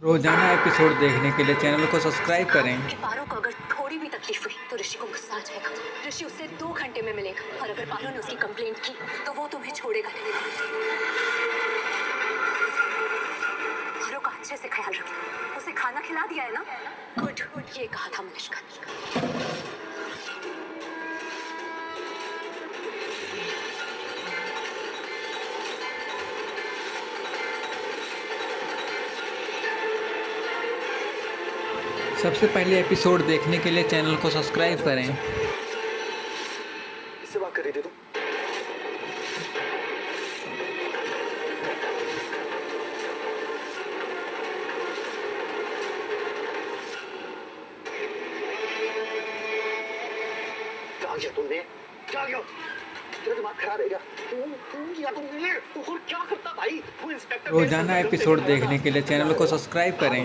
रोजाना एपिसोड देखने के लिए चैनल को सब्सक्राइब करें। कि पारो को अगर थोड़ी भी तकलीफ हुई तो ऋषि को गुस्सा आ जाएगा। ऋषि उससे 2 घंटे में मिलेगा और अगर पारो ने उसकी कंप्लेंट की तो वो तुम्हें छोड़ेगा नहीं। पारो का अच्छे से ख्याल रखना। उसे खाना खिला दिया है ना? गुड, ये कहा था मनिष्का ने। सबसे पहले एपिसोड देखने के लिए चैनल को सब्सक्राइब करें। किससे बात कर रही थी तुम? क्या किया तुमने? क्या किया? तेरा दिमाग खराब है क्या? तुम किया तुमने? तू और क्या करता भाई? तू इंस्पेक्टर। रोजाना एपिसोड देखने के लिए चैनल को सब्सक्राइब करें।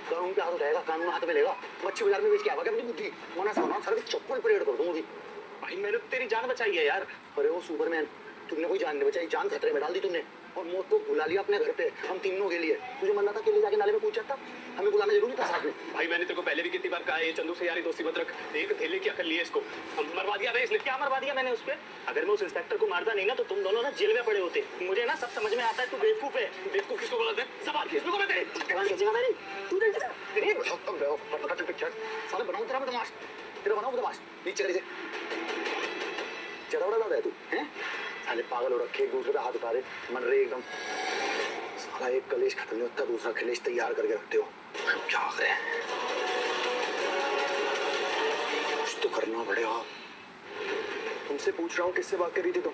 कानून पे हाथ उठाएगा, कानून हाथ में लेगा। मच्छी बाजार में बेच के आवा क्या अपनी बुद्धि? वरना सामान सारे चप्पल परेड कर दूंगी। भाई मैंने तेरी जान बचाई है यार। अरे वो सुपरमैन, तुमने कोई जान नहीं बचाई, जान खतरे में डाल दी तुमने और मौत को बुला लिया अपने घर पे हम तीनों के लिए। तुझे मरना था, अकेले जाके नाले में कूद जाता, हमें बुलाना जरूरी था साथ में। भाई मैंने तेरे को पहले भी कितनी बार कहा है, ये चंदू से यारी दोस्ती मत रख। एक धेले की अकल ली है इसको। हम मरवा दिया इसने। क्या मरवा दिया मैंने उस पे? अगर मैं उस इंस्पेक्टर को मारता नहीं ना तो तुम दोनों ना जेल में पड़े होते। मुझे ना सब समझ में आता है, तू बेवकूफ है। बेवकूफ किसको बोलते हैं? सवाल किसको बोलते हैं? जवान खींचेगा मेरी? तू देख जा तेरे फटाफट पिक्चर साले बनाऊं तेरा बदमाश, तेरा बनाऊं बदमाश। नीचे चले चढ़ा उड़ा है तू हैं? साले पागल हो रखे, एक दूसरे पे हाथ उठा रहे, मन रहे एकदम। साला एक कलेश खत्म नहीं होता, दूसरा कलेश तैयार करके रखते हो। क्या करें? कुछ तो करना पड़ेगा। तुमसे पूछ रहा हूँ किससे बात कर रही थी तुम?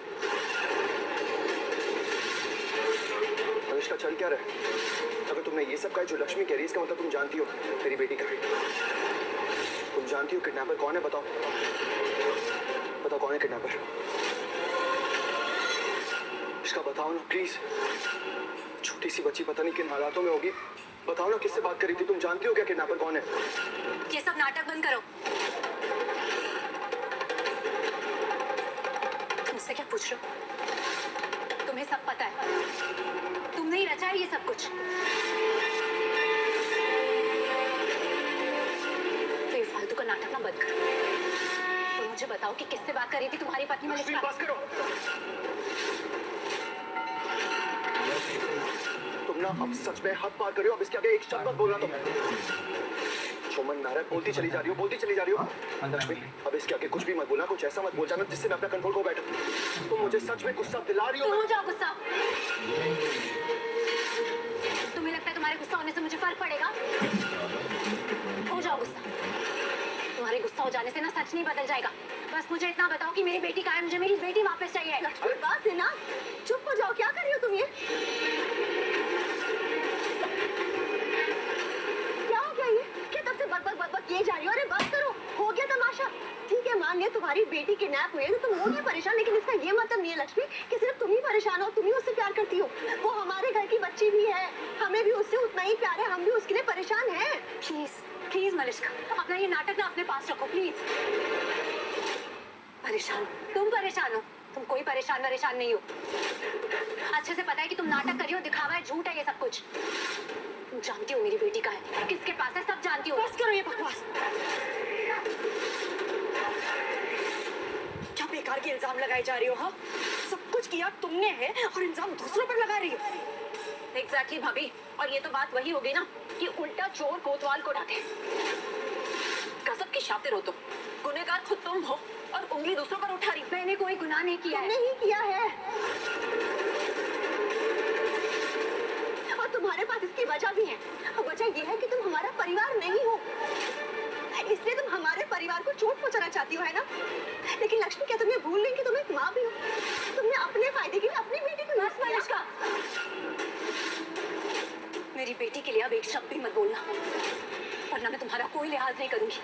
अनुष्का चल क्या रहा? अगर तुमने ये सब कहा जो लक्ष्मी कह रही है इसका मतलब तुम जानती हो तेरी बेटी का। तुम जानती हो किडनैपर कौन है? बताओ बताओ कौन है किडनैपर? इसका बताओ ना प्लीज। छोटी सी बच्ची पता नहीं किन हालातों में होगी। बताओ ना किससे बात कर रही थी? तुम जानती हो क्या किडनैपर कौन है? ये सब नाटक बंद करो। मुझसे क्या पूछ रहे हो? तुम्हें सब पता है, तुमने ही रचा है ये सब कुछ। तो ये फालतू का नाटक ना बंद करो और मुझे बताओ कि किससे बात कर रही थी तुम्हारी पत्नी मलिका? बस करो। तुम ना अब सच में हद पार कर रही हो। अब इसके आगे एक शब्द मत बोलना तुम। शोमन नारायण बोलती चली जा रही हो, बोलती चली जा रही हो। लक्ष्मी अब इसके आगे कुछ भी मत बोलना, कुछ ऐसा मत बोल जाना जिससे मैं अपना कंट्रोल खो बैठूं। तुम मुझे सच में गुस्सा दिला रही हो। तुम हो जाओ गुस्सा। तुम्हें लगता है तुम्हारे गुस्सा होने से मुझे फर्क पड़ेगा? हो जाओ गुस्सा। तुम्हारे गुस्सा हो जाने से ना सच नहीं बदल जाएगा। बस मुझे इतना बताओ कि मेरी बेटी कहाँ है? मुझे मेरी बेटी वापस चाहिए। अरे बस है ना, चुप हो जाओ। क्या कर रही हो तुम? ये क्या हो गया? ये क्या तब से बक किए जा रही हो? अरे बस करो, हो गया तमाशा। ठीक है मान लिया तुम्हारी बेटी किडनैप हुई है तो तुम होगी परेशान, लेकिन इसका ये मतलब नहीं है लक्ष्मी कि सिर्फ तुम ही परेशान हो, तुम ही उससे प्यार करती हो। वो हमारे घर की बच्ची भी है, हमें भी उससे उतना ही प्यार है, हम भी उसके लिए परेशान हैं। प्लीज प्लीज मलिका, अपना ये नाटक ना अपने पास रखो प्लीज। परेशान तुम परेशान हो? तुम कोई परेशान नहीं हो। अच्छे से पता है कि तुम नाटक कर रही हो, दिखावा है, झूठ है ये सब कुछ। तुम जानती हो मेरी बेटी का है, किसके पास है, सब जानती हो। बस करो ये बकवास। क्या बेकार के इल्जाम लगाए जा रही हो? हाँ, सब कुछ किया तुमने है और इल्जाम दूसरों पर लगा रही हो। एग्जैक्टली भाभी, और ये तो बात वही हो गई ना कि उल्टा चोर कोतवाल को डांटे। गजब की शातिर हो तुम। गुनहगार खुद तुम हो और उंगली दूसरों पर उठा रही। मैंने कोई गुनाह नहीं किया है। नहीं किया है और तुम्हारे पास इसकी वजह भी है। वजह ये है कि तुम हमारा परिवार नहीं हो, इसलिए तुम हमारे परिवार को चोट पहुंचाना चाहती हो, है ना? लेकिन लक्ष्मी क्या तुम ये भूल गई कि तुम एक माँ भी हो? तुमने अपने फायदे के लिए अपनी बेटी को बस मलिका, मेरी बेटी के लिए अब एक शब्द भी मत बोलना, वरना मैं तुम्हारा कोई लिहाज नहीं करूंगी।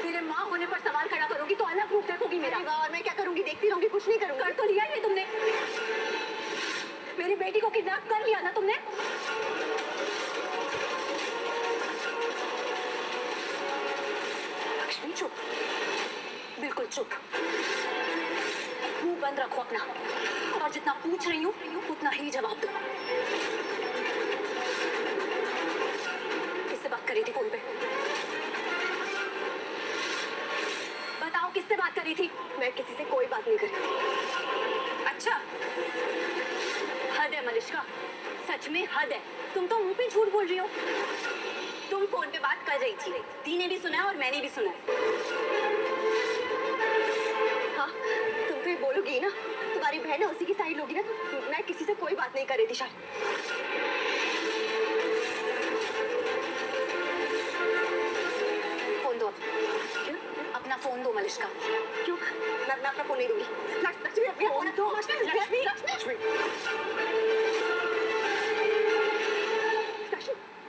मेरे माँ होने पर सवाल खड़ा करोगी तो अलग रूप देखोगी मेरा। और मैं क्या करूंगी? देखती रहूंगी, कुछ नहीं करूंगी। कर तो लिया है तुमने, मेरी बेटी को किडनैप कर लिया ना तुमने। लक्ष्मी चुप, बिल्कुल चुप। मुंह बंद रखो अपना और जितना पूछ रही हूँ उतना ही जवाब दो। मैं किसी से कोई बात नहीं करी। अच्छा, हद है मलिश्का, सच में हद है। तुम तो मुंह पे झूठ बोल रही हो। तुम फोन पे बात कर रही थी, दी ने भी सुना है और मैंने भी सुना है। हाँ, तुम तो ये बोलोगी ना, तुम्हारी बहन है उसी की साइड लोगी ना, तो मैं किसी से कोई बात नहीं कर रही थी शायद। फोन दो अपना फोन दो मलिश्का। क्यों? मैं अपना फोन नहीं दूंगी। लक्ष्मी अपना फोन दो। लक्ष्मी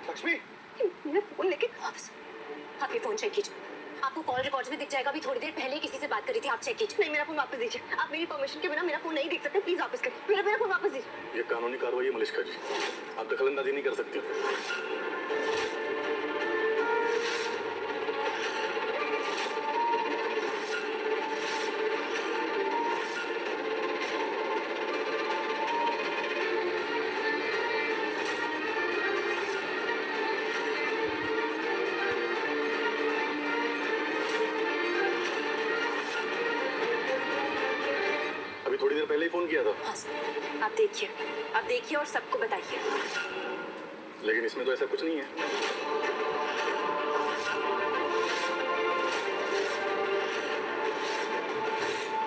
लक्ष्मी मेरा फोन लेके आप ये फोन चेक कीजिए, आपको कॉल रिकॉर्ड्स में दिख जाएगा। अभी थोड़ी देर पहले किसी से बात करी थी, आप चेक कीजिए। नहीं, मेरा फोन वापस दीजिए। आप मेरी परमिशन के बिना मेरा फोन नहीं देख सकते। प्लीज वापस करिए। मेरा फोन वापस दीजिए। ये कानूनी कार्रवाई है मलिश्का जी, आप दखलंदाजी नहीं कर सकती। अभी थोड़ी देर पहले ही फोन किया था। हाँ सर, आप देखिए और सबको बताइए। लेकिन इसमें तो ऐसा कुछ नहीं है।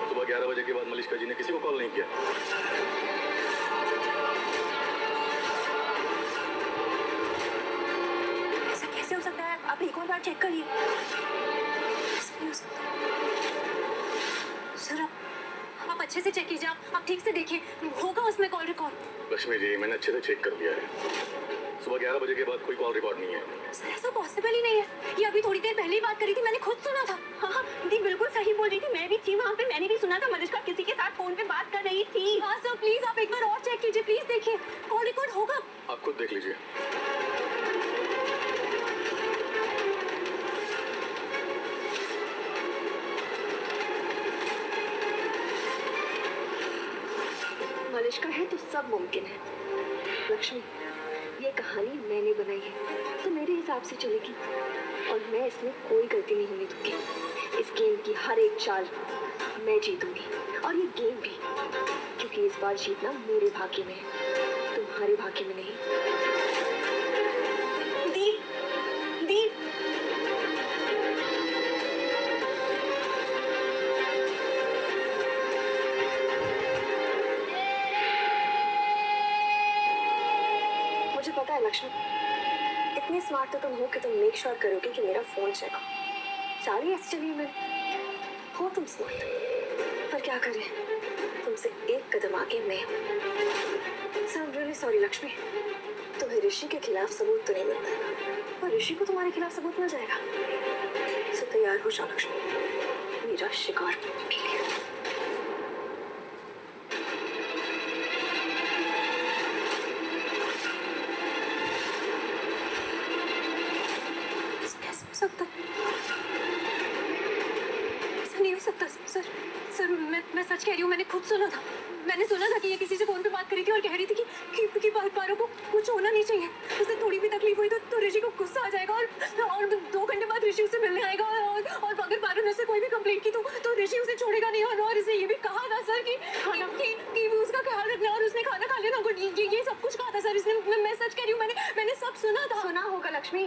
सुबह 11 बजे के बाद मलिश्का जी ने किसी को कॉल नहीं किया। ऐसा कैसे हो सकता है? आप एक और बार चेक करिए। ऐसा नहीं हो सकता। सर आप अच्छे से चेक कीजिए, आप ठीक से देखिए, होगा उसमें कॉल रिकॉर्ड। लक्ष्मी जी, मैंने अच्छे से चेक कर लिया है। सुबह 11 बजे के बाद कोई कॉल रिकॉर्ड नहीं है। सर ऐसा पॉसिबल ही नहीं है। ये अभी थोड़ी देर पहले ही बात करी थी, मैंने खुद सुना था। हाँ, दी बिल्कुल सही बोल रही थी। मैं भी थी वहाँ पे, मैंने भी सुना था मलिश्का किसी के साथ फोन पे बात कर रही थी। हाँ सर, प्लीज आप एक बार और चेक कीजिए, प्लीज देखिए, कॉल रिकॉर्ड होगा। आप खुद देख लीजिए। मलिश्का है तो सब मुमकिन है। लक्ष्मी, ये कहानी मैंने बनाई है तो मेरे हिसाब से चलेगी और मैं इसमें कोई गलती नहीं होने दूंगी। इस गेम की हर एक चाल मैं जीतूंगी और ये गेम भी, क्योंकि इस बार जीतना मेरे भाग्य में है, तुम्हारे भाग्य में नहीं। दी दी मुझे पता है लक्ष्मी, इतनी स्मार्ट तो तुम हो कि तुम मेक श्योर करोगे कि मेरा फोन चेक हो। चाल ही ऐसी चली मैंने। हो तुम स्मार्ट, पर क्या करें, तुमसे एक कदम आगे मैं हूँ। सर, रियली सॉरी लक्ष्मी, तुम्हें ऋषि के खिलाफ सबूत तो नहीं मिल पाएगा, पर ऋषि को तुम्हारे खिलाफ सबूत मिल जाएगा। सो तैयार हो जाओ लक्ष्मी, मेरा शिकार करने के लिए। कैसे हो सकता है? ऐसा नहीं हो सकता सर। सर मैं सच कह रही हूँ, मैंने खुद सुना था। मैंने सुना था कि ये किसी से फोन पे बात करी थी और कह रही थी कि पारो को कुछ होना नहीं चाहिए, उसे थोड़ी भी तकलीफ हुई तो ऋषि को गुस्सा आ जाएगा और 2 घंटे बाद ऋषि उसे मिलने आएगा और अगर पारो ने उसे कोई भी कंप्लेंट की तो ऋषि उसे छोड़ेगा नहीं और इसे ये भी कहा था सर कि वो उसका ख्याल रखना और उसने खाना खा लेना। ये सब कुछ कहा था सर इसने। मैं सच कह रही हूँ, मैंने सब सुना था। सुना होगा लक्ष्मी,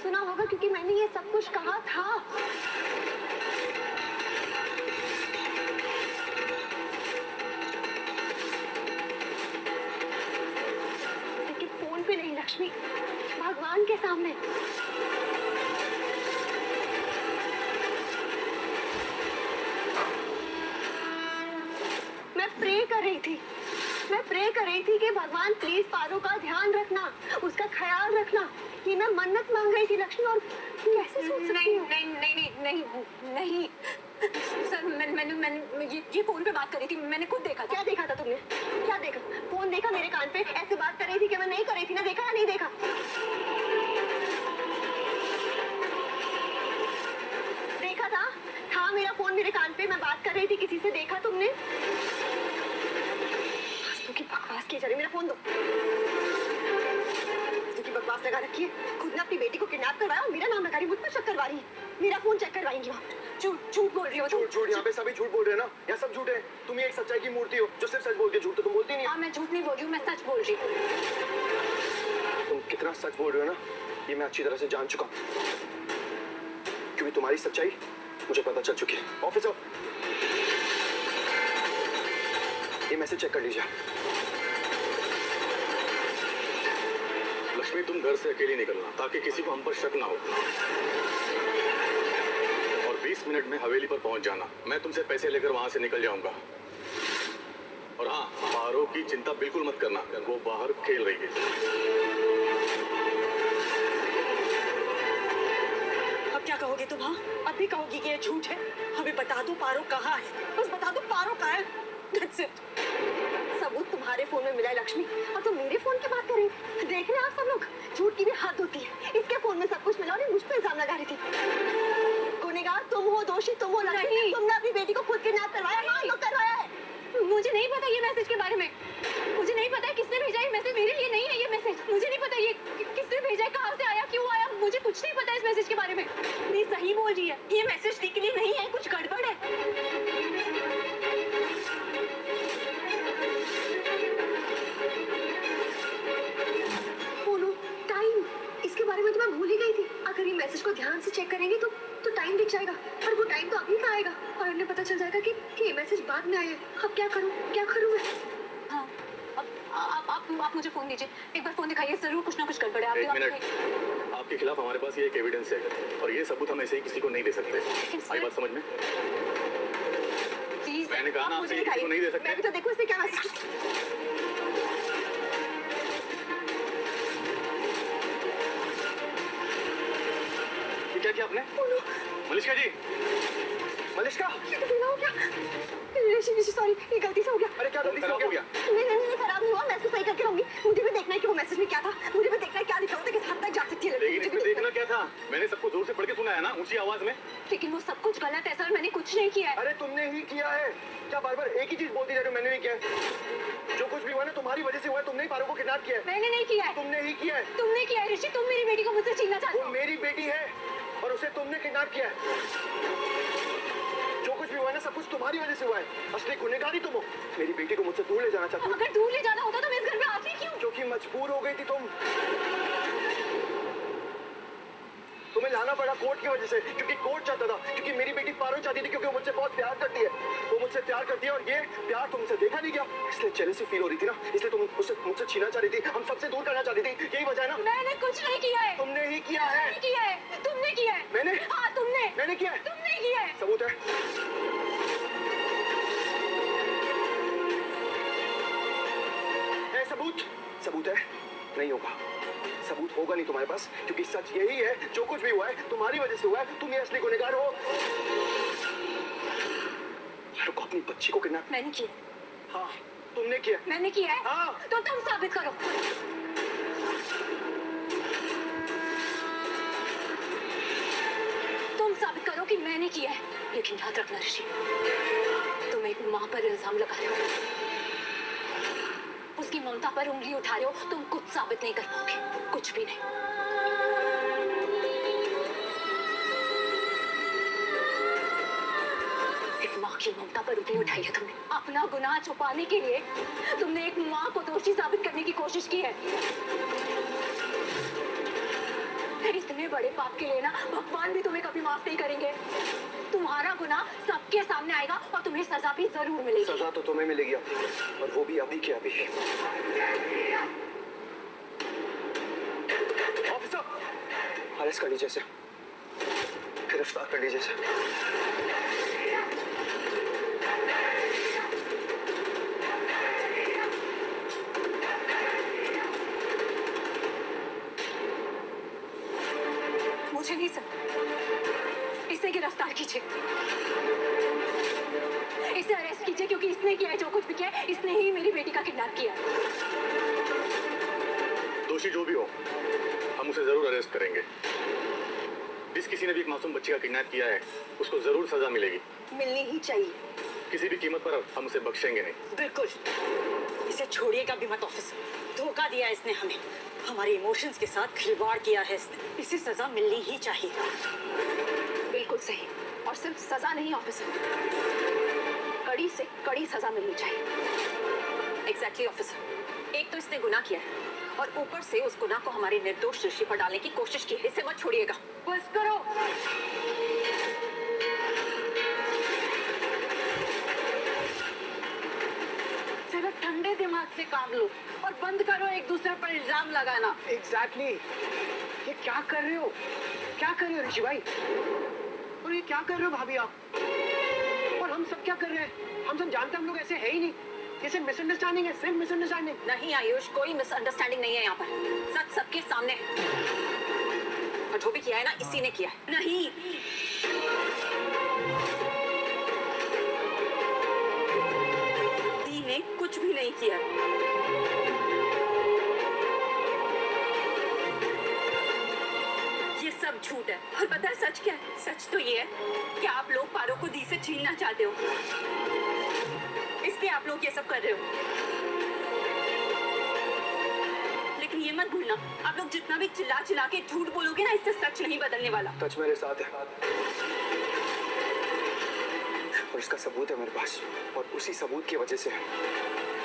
सुना होगा, क्योंकि मैंने ये सब कुछ कहा था। लेकिन फोन पे नहीं लक्ष्मी, भगवान के सामने। मैं प्रे कर रही थी कि भगवान प्लीज पारो का ध्यान रखना, उसका ख्याल रखना। ये मैं मन्नत मांग रही थी लक्ष्मी, और कैसे सोच सकती हूँ? नहीं सर, मैंने ये फोन पे बात करी थी, मैंने खुद देखा था। क्या देखा था तुमने? क्या देखा? फोन देखा मेरे कान पे, ऐसे बात कर रही थी कि मैं नहीं कर रही थी ना, देखा या नहीं देखा? देखा था मेरा फोन मेरे कान पे, मैं बात कर रही थी किसी से, देखा तुमने? की बकवास की जा रही, मेरा फोन दो। की बकवास लगा रखी है, खुद ने अपनी बेटी को किडनैप करवाया और मेरा नाम लगा रही, मुझ पर शक करवा रही है। मेरा फोन चेक करवाएंगी वहाँ। झूठ बोल रही हो तुम। झूठ यहाँ पे सभी झूठ बोल रहे हैं ना, यहाँ सब झूठ है। तुम ही एक सच्चाई की मूर्ति हो जो सिर्फ सच बोलती है, झूठ तो तुम बोलती नहीं। हाँ मैं झूठ नहीं बोल रही हूँ, मैं सच बोल रही हूँ। तुम कितना सच बोल रहे हो ना, ये मैं अच्छी तरह से जान चुका हूँ, क्योंकि तुम्हारी सच्चाई मुझे पता चल चुकी है। ऑफिसर, ये मैसेज चेक कर लीजिए। लक्ष्मी, तुम घर से अकेली निकलना ताकि किसी को हम पर शक ना हो, और 20 मिनट में हवेली पर पहुंच जाना। मैं तुमसे पैसे लेकर वहां से निकल जाऊंगा। और हाँ, पारो की चिंता बिल्कुल मत करना, वो बाहर खेल रही है। अब क्या कहोगे तुम? हाँ, अब भी कहोगी कि ये झूठ है? हमें बता दो पारो कहाँ है, बस बता दो पारो कहाँ है। That's it. सबूत तुम्हारे फोन में मिला है लक्ष्मी, और तुम मेरे फोन की बात कर रही हो। देख रहे हैं आप सब लोग, झूठ की भी हद होती है। इसके फोन में सब कुछ मिला और ये मुझ पे इल्जाम लगा रही थी। गुनहगार तुम हो, दोषी तुम हो लक्ष्मी। नहीं। तुमने अपनी बेटी को खुद किडनैप करवाया। हाँ, तो करवाया है। मुझे नहीं पता ये मैसेज के बारे में। मुझे नहीं पता किसने भेजा ये मैसेज। मेरे लिए नहीं है ये मैसेज। मुझे नहीं पता ये किसने भेजा है, कहाँ से आया, क्यों आया। मुझे कुछ नहीं पता इस मैसेज के बारे में। नहीं, सही बोल रही है, ये मैसेज ठीक लिए नहीं है, कुछ गड़बड़ है। बोलो टाइम, इसके बारे में तो मैं भूल ही गई थी। अगर ये मैसेज को ध्यान से चेक करेंगे तो टाइम दिख जाएगा, और वो टाइम तो अभी का आएगा, और उन्हें पता चल जाएगा कि ये मैसेज बाद में आया है। अब क्या करूं मैं? हाँ, आप मुझे फोन दीजिए, एक बार फोन दिखाइए, जरूर कुछ ना कुछ गड़बड़ है। आप 1 मिनट, आपके खिलाफ हमारे पास ये एक एविडेंस है, और ये सबूत हम ऐसे ही किसी को नहीं दे सकते। आई बात समझ में? प्लीज मैंने कहा ना, मुझे आपसे ये किसी को नहीं दे सकते। मैं भी तो देखो इसने क्या मैसेज। ये क्या किया आपने? मलिष्का जी, मलिष्का, हो गया? ऋषि सॉरी, ये गलती से हो गया। अरे क्या गलती से हो गया? नहीं, खराब नहीं हुआ। मैं इसको सही करके रहूंगी। मुझे भी देखना है कि वो मैसेज में क्या था। मुझे भी देखना है क्या लिखा होता है, किस हद तक जा सकती है लड़की। लेकिन मुझे भी इसमें देखना देखना क्या था? मैंने सबको जोर से पढ़ के सुना है ना, ऊंची आवाज में। लेकिन वो सब कुछ गलत है सर, मैंने कुछ नहीं किया है। अरे तुमने ही किया है। क्या बार बार एक ही चीज बोलती जा रही हो? मैंने नहीं किया है। जो कुछ भी हुआ ना तुम्हारी वजह से हुआ है। तुमने ही पारो को किडनैप किया है। मैंने नहीं किया है। तुमने ही किया है। तुमने किया है ऋषि, तुम मेरी बेटी को मुझसे छीनना चाहते वो हो। मेरी बेटी है और उसे तुमने किडनैप किया है। जो कुछ भी हुआ है ना, सब कुछ तुम्हारी वजह से हुआ है। असली गुनहगार ही तुम हो। मेरी बेटी को मुझसे दूर ले जाना चाहती हो, अगर दूर ले जाना होता तो मैं इस घर में आती क्यों? क्योंकि मजबूर हो गई थी तुम। तुम्हें लाना पड़ा कोर्ट की वजह से, क्योंकि कोर्ट चाहता था, क्योंकि मेरी बेटी पारो चाहती थी, क्योंकि वो मुझसे बहुत प्यार करती है। वो मुझसे प्यार करती है और ये प्यार तुमसे देखा नहीं गया, इसलिए जेलसी फील हो रही थी ना, इसलिए तुम मुझसे छीनना चाह रही थी, हम सबसे दूर करना चाहती थी। यही वजह है ना? मैंने कुछ नहीं किया है। तुमने ही किया है। नहीं किया है, तुमने किया है। मैंने? हाँ तुमने मैंने किया है। तुमने किया है। सबूत है? सबूत है? नहीं होगा। सबूत होगा नहीं तुम्हारे पास, क्योंकि सच यही है, जो कुछ भी हुआ है तुम्हारी वजह से हुआ है। तुम ही असली गुनहगार हो। रुको, अपनी बच्ची को किडनैप? मैंने किया। हाँ, तुमने किया। मैंने किया है। हाँ। तो तुम साबित करो। तुम साबित करो कि मैंने किया है। लेकिन याद रखना ऋषि, तुम एक माँ पर इल्जाम लगा रहे हो, उसकी ममता पर उंगली उठा रहे हो। तुम कुछ साबित नहीं कर पाओगे, कुछ भी नहीं। एक माँ की ममता पर उंगली उठाई है तुमने। अपना गुनाह छुपाने के लिए तुमने एक माँ को दोषी साबित करने की कोशिश की है। इतने बड़े पाप के लिए ना भगवान भी तुम्हें कभी माफ नहीं करेंगे। तुम्हारा गुनाह सबके सामने आएगा और तुम्हें सजा भी जरूर मिलेगी। सजा तो तुम्हें मिलेगी, और वो भी अभी के अभी। ऑफिसर, अरेस्ट कर लीजिए इसे, गिरफ्तार कर लीजिए इसे। मुझे नहीं सर, इसे गिरफ्तार कीजिए, इसे अरेस्ट कीजिए, क्योंकि इसने किया है जो कुछ भी किया है। इसने ही मेरी बेटी का किडनैप किया है। दोषी जो भी हो, हम उसे जरूर अरेस्ट करेंगे। जिस किसी ने भी एक मासूम बच्ची का किडनैप किया है, उसको जरूर सजा मिलेगी। मिलनी ही चाहिए। किसी भी कीमत पर हम उसे बख्शेंगे नहीं। बिल्कुल, इसे छोड़िएगा भी मत ऑफिसर। धोखा दिया इसने हमें, हमारे इमोशंस के साथ खिलवाड़ किया है इसने। इसे सजा मिलनी ही चाहिए। बिल्कुल सही, और सिर्फ सजा नहीं ऑफिसर, कड़ी से कड़ी सजा मिलनी चाहिए। एग्जैक्टली ऑफिसर, एक तो इसने गुनाह किया है और ऊपर से उस गुनाह को हमारे निर्दोष ऋषि पर डालने की कोशिश की है। इसे मत छोड़िएगा। बस करो। जरा ठंडे दिमाग से काम लो और बंद करो एक दूसरे पर इल्जाम लगाना। एग्जैक्टली ये क्या कर रहे हो? क्या कर रहे हो ऋषि भाई? और ये क्या कर रहे हो भाभी आप? और हम सब क्या कर रहे हैं? हम सब जानते हैं हम लोग ऐसे है ही नहीं। ये सिर्फ मिसअंडरस्टैंडिंग है, सिर्फ मिसअंडरस्टैंडिंग। नहीं आयुष, कोई मिसअंडरस्टैंडिंग नहीं है यहाँ पर। सच सबके सामने है और जो भी किया है ना, इसी ने किया है। नहीं, दी ने कुछ भी नहीं किया। ये सब झूठ है। और पता है सच क्या है? सच तो ये है कि आप लोग पारो को दी से छीनना चाहते हो, इसलिए आप लोग ये सब कर रहे हो। लेकिन ये मत भूलना, आप लोग जितना भी चिल्ला चिल्ला के झूठ बोलोगे ना, इससे सच नहीं बदलने वाला। सच मेरे साथ है और इसका सबूत है मेरे पास, और उसी सबूत की वजह से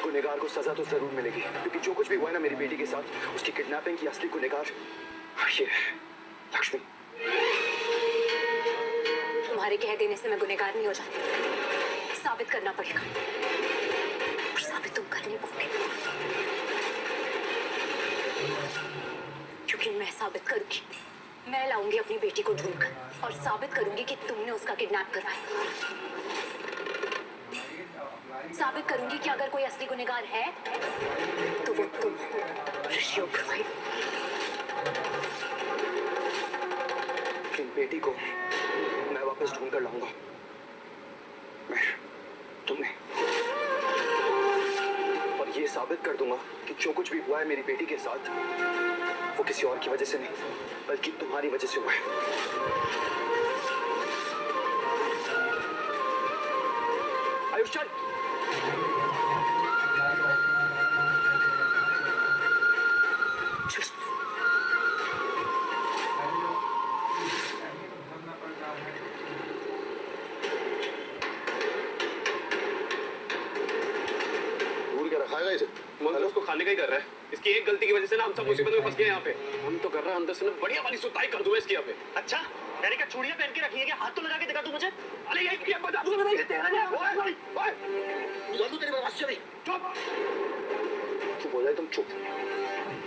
गुनहगार को सजा तो जरूर मिलेगी। क्योंकि जो कुछ भी हुआ है ना मेरी बेटी के साथ, उसकी किडनैपिंग की असली गुनहगार ये है लक्ष्मी। तुम्हारे कह देने से मैं गुनहगार नहीं हो जाती। साबित करना पड़ेगा और साबित तुम कर नहीं पाओगे, क्योंकि मैं साबित करूंगी। मैं लाऊंगी अपनी बेटी को ढूंढकर और साबित करूंगी कि तुमने उसका किडनैप करवाया। साबित करूंगी कि अगर कोई असली गुनहगार है तो वो तुम हो, ऋषि ओबेरॉय। लेकिन बेटी को मैं वापस ढूंढ कर लाऊंगा। मैं तुमने और ये साबित कर दूंगा कि जो कुछ भी हुआ है मेरी बेटी के साथ, वो किसी और की वजह से नहीं बल्कि तुम्हारी वजह से हुआ है। आयुष चल। भूल के रखा है इसे। मन तो उसको खाने का ही कर रहा है। इसकी एक गलती की वजह से ना हम सब मुसीबत में फंस गए यहाँ पे। हम तो कर रहा है अंदर से ना बढ़िया वाली सुताई कर दूंगा इसकी यहाँ पे। अच्छा यानी क्या चूड़ियां पहन के रखी है क्या? हाथ तो लगा के दिखा तू मुझे। अरे ये बता दूंगा मैं तेरा नहीं। बुला दूं तेरी बर्बाद से भी। चुप। चुप हो जाए तुम, चुप।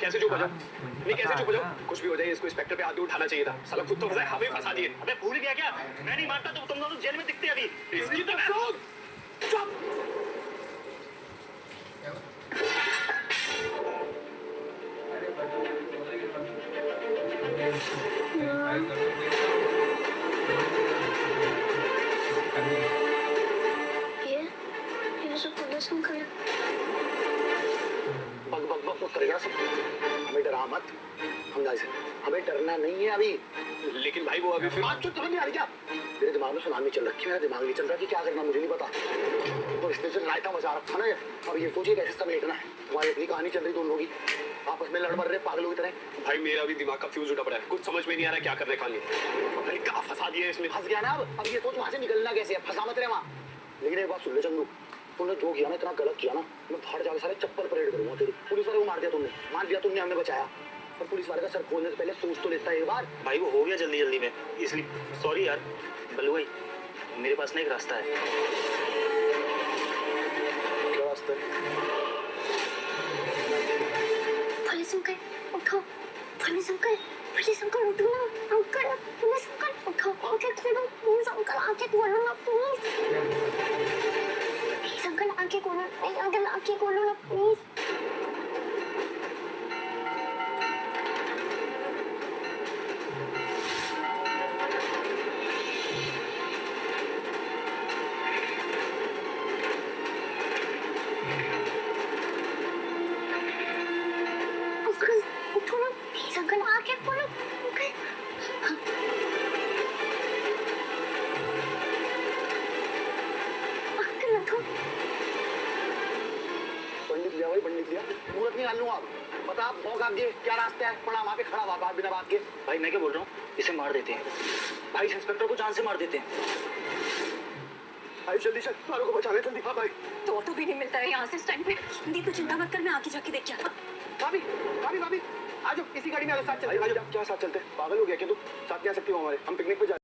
कैसे चुप हो जाओ? नहीं कैसे चुप हो जाओ? कुछ भी हो जाए इसको इंस्पेक्टर पे आदमी उठाना चाहिए था। साला खुद तो फंसा है, हमें फंसा दिए। अबे भूल गया क्या? मैं नहीं मानता तो तुम दोनों जेल में दिखते अभी। इसकी तो सुन। चुप। ये सब पुलिस हम करें। बग बग बग बग करेगा सब। हमें डरा मत। हम जाए से हमें डरना नहीं है अभी। लेकिन भाई वो अभी फिर बात तो समझ नहीं आ रही क्या? मेरे दिमाग में सुनामी चल रखी है, मेरा दिमाग नहीं चल रहा कि क्या करना मुझे नहीं पता। तो इसने जो रायता मचा रखा ना, अब ये सोचिए कैसे समेटना है। तुम्हारी इतनी कहानी चल रही, दोनों लोग ही आपस में लड़ मर रहे पागलों की तरह। भाई मेरा भी दिमाग का फ्यूज उठा पड़ा है। कुछ समझ में नहीं आ रहा क्या करने खाने। भाई कहाँ फंसा दिया इसमें। फंस गया ना अब ये सोच वहां से निकलना कैसे है। फंसा मत रहे वहाँ। लेकिन एक बात सुन ले चंदू, तुमने जो किया ना, इतना गलत किया ना, मैं बाहर जाकर सारे चप्पल परेड करूंगा तेरी। पुलिस वाले को मार दिया तुमने, मान लिया तुमने, हमने बचाया, पर पुलिस वाले का सर खोलने से पहले सोच तो लेता है एक बार। भाई वो हो गया जल्दी जल्दी में, इसलिए सॉरी यार। बल्लू भाई मेरे पास ना एक रास्ता है। क्या रास्ता है? पुलिस अंकल उठो, पुलिस अंकल, पुलिस अंकल उठो ना, अंकल, पुलिस अंकल उठो, आंखें खोलो, प्लीज अंकल आंखें खोलो ना प्लीज। प्लीज अंकल आंखें खोलो, प्लीज अंकल आंखें खोलो ना प्लीज। अंकल उठो ना, प्लीज अंकल आंखें खोलो, अंकल। अंकल उठो। पंडित लिया भाई, पंडित लिया। मुहूर्त निकाल लूंगा आप। बता भौंक आगे क्या रास्ता है? पड़ा वहाँ पे खड़ा हुआ बात बिना बात के। भाई मैं क्या बोल रहा हूँ, इसे मार देते हैं भाई, इस इंस्पेक्टर को जान से मार देते हैं। भाई जल्दी चल, पारो को बचा ले जल्दी। हाँ भाई। तो ऑटो भी नहीं मिलता है यहाँ से इस टाइम पे। दी तो चिंता मत कर, मैं आगे जाके देख के आता। भाभी भाभी भाभी आ जाओ, इसी गाड़ी में साथ चलते भाई क्या साथ चलते? पागल हो गया क्या तू? साथ नहीं आ सकती हो हमारे, हम पिकनिक पे जा।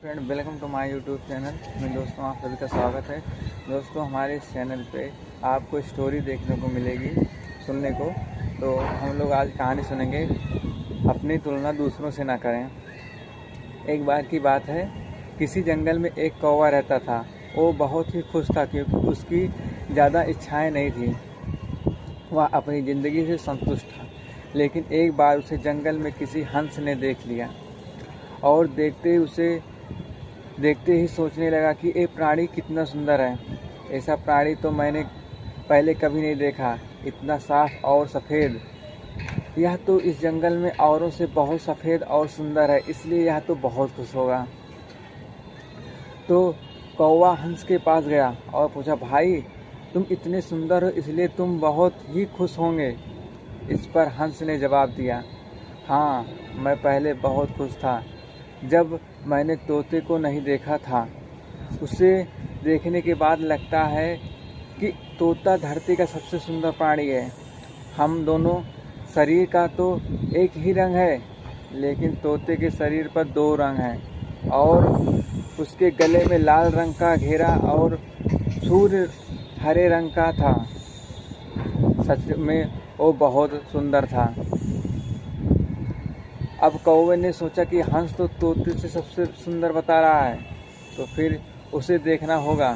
Friend, welcome to my YouTube channel में। दोस्तों, आप सभी का स्वागत है। दोस्तों, हमारे इस चैनल पे आपको स्टोरी देखने को मिलेगी, सुनने को। तो हम लोग आज कहानी सुनेंगे, अपनी तुलना दूसरों से ना करें। एक बार की बात है, किसी जंगल में एक कौवा रहता था। वो बहुत ही खुश था क्योंकि उसकी ज़्यादा इच्छाएं नहीं थी। वह अपनी ज़िंदगी से संतुष्ट था। लेकिन एक बार उसे जंगल में किसी हंस ने देख लिया और देखते ही सोचने लगा कि ये प्राणी कितना सुंदर है। ऐसा प्राणी तो मैंने पहले कभी नहीं देखा, इतना साफ और सफ़ेद। यह तो इस जंगल में औरों से बहुत सफ़ेद और सुंदर है, इसलिए यह तो बहुत खुश होगा। तो कौवा हंस के पास गया और पूछा, भाई तुम इतने सुंदर हो इसलिए तुम बहुत ही खुश होंगे। इस पर हंस ने जवाब दिया, हाँ, मैं पहले बहुत खुश था जब मैंने तोते को नहीं देखा था। उसे देखने के बाद लगता है कि तोता धरती का सबसे सुंदर प्राणी है। हम दोनों शरीर का तो एक ही रंग है, लेकिन तोते के शरीर पर 2 रंग हैं और उसके गले में लाल रंग का घेरा और सूर्य हरे रंग का था। सच में वो बहुत सुंदर था। अब कौवे ने सोचा कि हंस तो तोते से सबसे सुंदर बता रहा है, तो फिर उसे देखना होगा।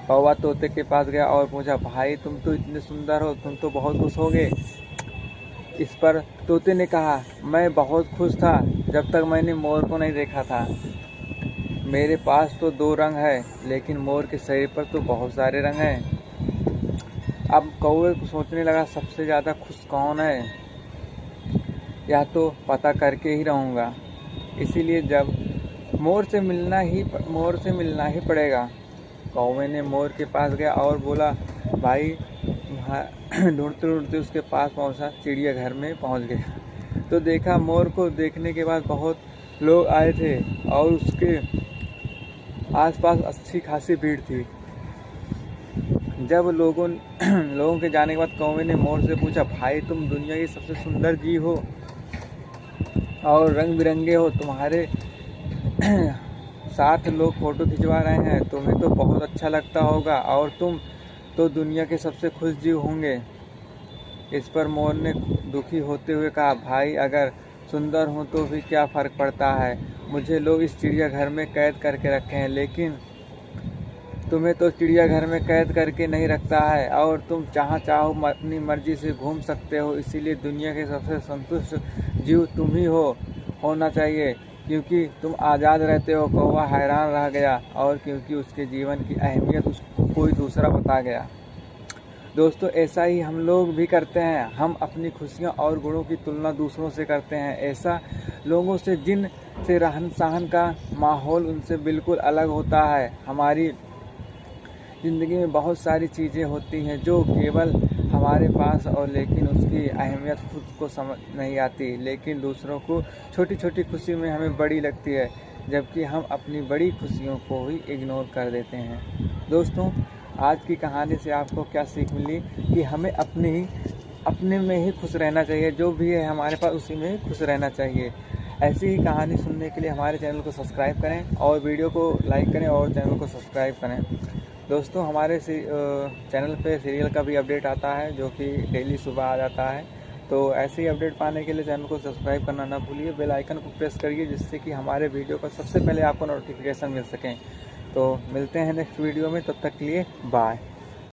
कौवा तोते के पास गया और पूछा, भाई तुम तो इतने सुंदर हो, तुम तो बहुत खुश होगे। इस पर तोते ने कहा, मैं बहुत खुश था जब तक मैंने मोर को नहीं देखा था। मेरे पास तो 2 रंग है, लेकिन मोर के शरीर पर तो बहुत सारे रंग हैं। अब कौवे को सोचने लगा, सबसे ज़्यादा खुश कौन है, या तो पता करके ही रहूँगा। इसीलिए जब मोर से मिलना ही पड़ेगा। कौवे ने मोर के पास गया और बोला, भाई ढूंढते ढूंढते उसके पास पहुँचा, चिड़ियाघर में पहुँच गया। तो देखा, मोर को देखने के बाद बहुत लोग आए थे और उसके आसपास अच्छी खासी भीड़ थी। जब लोगों के जाने के बाद कौवे ने मोर से पूछा, भाई तुम दुनिया की सबसे सुंदर जीव हो और रंग बिरंगे हो, तुम्हारे साथ लोग फ़ोटो खिंचवा रहे हैं, तुम्हें तो बहुत अच्छा लगता होगा और तुम तो दुनिया के सबसे खुश जीव होंगे। इस पर मोर ने दुखी होते हुए कहा, भाई अगर सुंदर हूँ तो भी क्या फ़र्क पड़ता है, मुझे लोग इस चिड़ियाघर में कैद करके रखे हैं, लेकिन तुम्हें तो चिड़ियाघर में कैद करके नहीं रखता है और तुम जहाँ चाहो अपनी मर्जी से घूम सकते हो। इसीलिए दुनिया के सबसे संतुष्ट जीव तुम ही होना चाहिए, क्योंकि तुम आज़ाद रहते हो। कौवा हैरान रह गया और क्योंकि उसके जीवन की अहमियत उसको कोई दूसरा बता गया। दोस्तों, ऐसा ही हम लोग भी करते हैं। हम अपनी खुशियाँ और गुणों की तुलना दूसरों से करते हैं, ऐसा लोगों से जिन से रहन सहन का माहौल उनसे बिल्कुल अलग होता है। हमारी ज़िंदगी में बहुत सारी चीज़ें होती हैं जो केवल हमारे पास और लेकिन उसकी अहमियत खुद को समझ नहीं आती, लेकिन दूसरों को छोटी छोटी खुशी में हमें बड़ी लगती है, जबकि हम अपनी बड़ी खुशियों को ही इग्नोर कर देते हैं। दोस्तों, आज की कहानी से आपको क्या सीख मिली कि हमें अपने में ही खुश रहना चाहिए, जो भी है हमारे पास उसी में ही खुश रहना चाहिए। ऐसी ही कहानी सुनने के लिए हमारे चैनल को सब्सक्राइब करें और वीडियो को लाइक करें और चैनल को सब्सक्राइब करें। दोस्तों, हमारे चैनल पे सीरियल का भी अपडेट आता है जो कि डेली सुबह आ जाता है। तो ऐसे ही अपडेट पाने के लिए चैनल को सब्सक्राइब करना ना भूलिए, बेल आइकन को प्रेस करिए जिससे कि हमारे वीडियो का सबसे पहले आपको नोटिफिकेशन मिल सकें। तो मिलते हैं नेक्स्ट वीडियो में, तब तक के लिए बाय।